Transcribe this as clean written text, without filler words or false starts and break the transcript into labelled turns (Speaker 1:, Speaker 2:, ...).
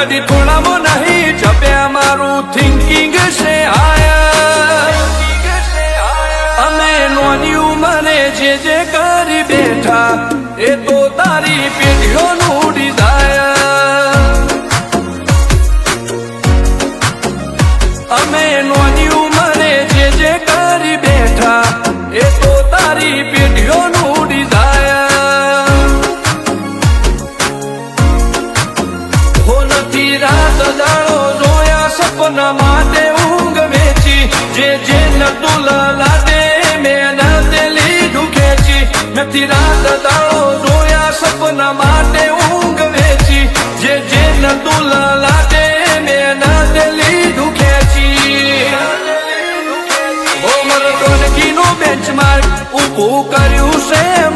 Speaker 1: કદી થોડામાં નહીં જપ્યા મારું થિંકિંગ છે અમે નોની ઉંમરે જે કરી બેઠા એ તો તારી પેઢીઓનું ડિઝાયર અમે નોની ઉંમરે જે કરી બેઠા એ તો તારી પેઢીઓનું ડિઝાયર રાત દાડો જોયા સપના માટે ઊંઘ વેચી જે નતું લાડે મેં લીધું ખેંચી નથી રાત દાડો જોયા સપના માટે ઊંઘ વેચી જે નતું લાડે મેં લીધું ખેંચી ઓમર ટોનકીનું બેન્ચમાર્ક ઊભું કર્યું છે